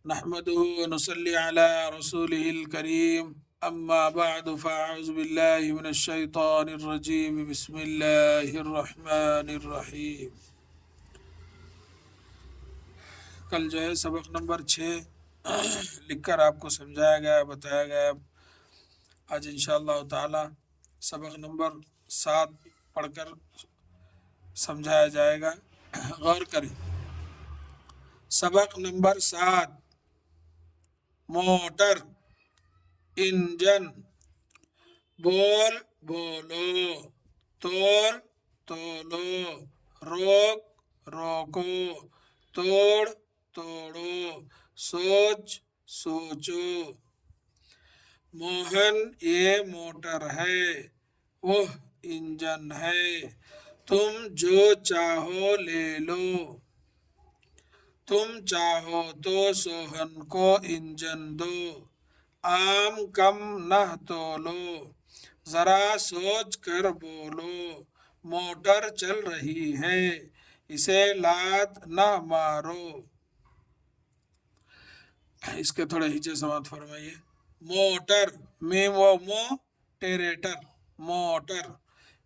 نحمده ونصلي على رسوله الكريم اما بعد فاعوذ بالله من الشيطان الرجيم بسم الله الرحمن الرحیم۔ کل جو ہے سبق نمبر 6 لکھ کر آپ کو سمجھایا گیا بتایا گیا۔ آج انشاءاللہ تعالی سبق نمبر 7 پڑھ کر سمجھایا جائے گا، غور کریں۔ سبق نمبر 7، موٹر، انجن، بول بولو، تول تولو، روک روکو، توڑ توڑو، سوچ سوچو۔ موہن یہ موٹر ہے، وہ انجن ہے، تم جو چاہو لے لو۔ تم چاہو تو سوہن کو انجن دو، آم کم نہ تولو، ذرا سوچ کر بولو۔ موٹر چل رہی ہے، اسے لات نہ مارو۔ اس کے تھوڑے ہیچے سماعت فرمائیے۔ موٹر، میم و مو ٹیریٹر، موٹر۔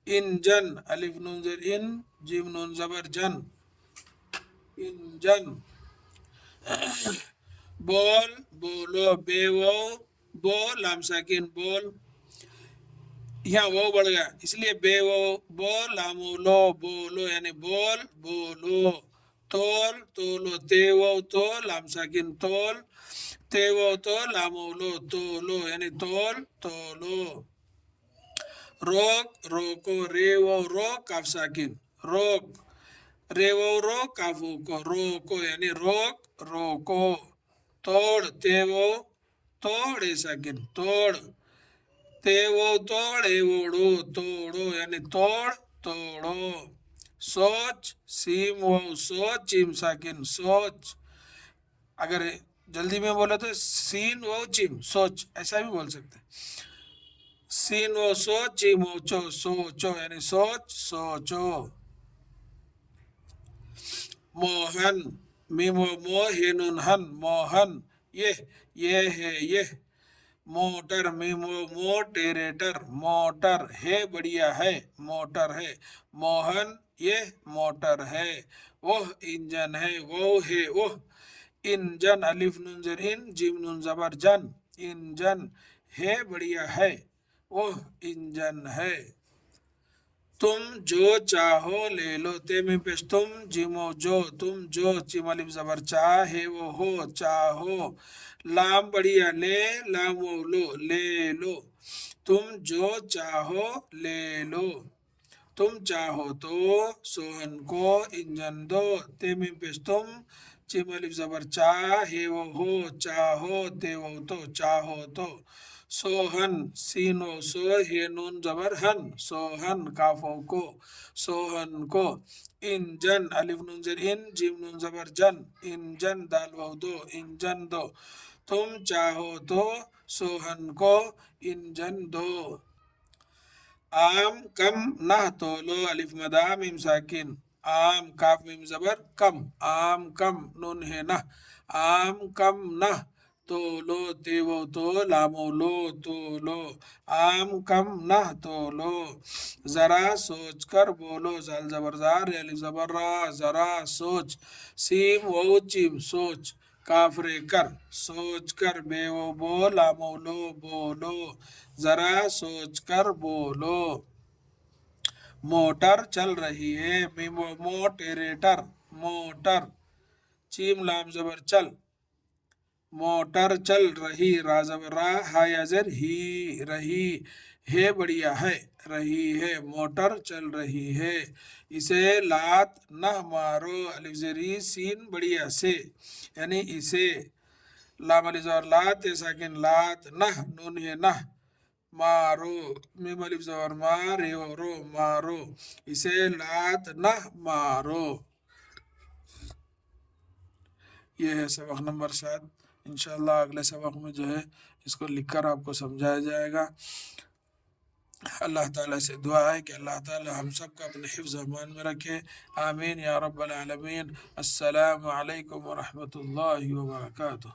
انجن، الف نون زیر ان، جیم نون زبر جن، انجن۔ بول بولو، بے وہ بو لام ساکن بول، یہاں وہ بڑھ گیا اس لیے بے وہ بو لامو لو بولو، یعنی بول بولو۔ تول تولو، تے وہ تو لام ساکن تول، تے وہ تو لامو لو تولو، یعنی تول تولو۔ روک روکو، رے وہ رو کاف ساکن روک، رے وہ رو کافو کو روکو، یعنی روک روکو۔ توڑ، تے وہ توڑے ساکن توڑ، تے وہ توڑے ووڑو توڑو، یعنی توڑ توڑو۔ سوچ، سیم وہ سوچ چیم ساکن سوچ، اگر جلدی میں بولے تو سین وہ چیم سوچ، ایسا بھی بول سکتے ہیں۔ سین وہ سوچ چیم وہ چو سوچو، یعنی سوچ سوچو۔ موہن، میم و مو ہینون ہن، موہن یہ ہے یہ۔ موٹر، میم و مو ٹیریٹر، موٹر ہے بڑھیا ہے، موٹر ہے۔ موہن یہ موٹر ہے، وہ انجن ہے، وہ ہے وہ۔ انجن، الف نون زیر ان، جیم نون زبر جن، انجن ہے بڑھیا ہے، وہ انجن ہے۔ تم جو چاہو لے لو، تے میں پیش تم، جیمو جو، تم جو، چیم الف زبر چاہے وہ ہو چاہو، لام بڑھیا لے، لام وہ لو لے لو۔ تم جو چاہو لے لو، تم چاہو تو سوہن کو انجن دو، تے میں پیش تم، چیم الف زبر چاہے وہ ہو چاہو، تے وہ تو چاہو تو۔ سوہن، سین و سو ہے نون زبر ہن، سوہن کافو کو سوہن کو۔ انجن، الف نون زیر ان، جیم نون زبر جن، انجن دال و دو انجن دو۔ تم چاہو تو سوہن کو انجن دو۔ آم کم نہ تولو، الف مدہ میم ساکن، آم کاف میم زبر کم، آم کم نون ہے نہ، آم کم نہ تولو، تے وہ تو لامو لو تولو، آم کم نہ تولو۔ ذرا سوچ کر بولو، زال زبر زار، الف زبر را، ذرا سوچ، سیم وہ چیم سوچ، کافرے کر سوچ کر، بے وہ بو لامو لو بولو، ذرا سوچ کر بولو۔ موٹر چل رہی ہے، میم و مو ٹیریٹر، موٹر، چیم لام زبر چل، موٹر چل رہی، را زبر را، ہا یا زر ہی، رہی ہے بڑھیا ہے، رہی ہے، موٹر چل رہی ہے۔ اسے لات نہ مارو، الف زری سین بڑھیا سے، یعنی اسے، لام الف زبر لات ساکن لات، نہ نون ہے نہ، مارو، میم الف زبر مار رو مارو، اسے لات نہ مارو۔ یہ ہے سبق نمبر 7۔ انشاءاللہ اگلے سبق میں جو ہے اس کو لکھ کر آپ کو سمجھایا جائے گا۔ اللہ تعالیٰ سے دعا ہے کہ اللہ تعالیٰ ہم سب کا اپنے حفظ و امان میں رکھے، آمین یا رب العالمین۔ السلام علیکم ورحمۃ اللہ وبرکاتہ۔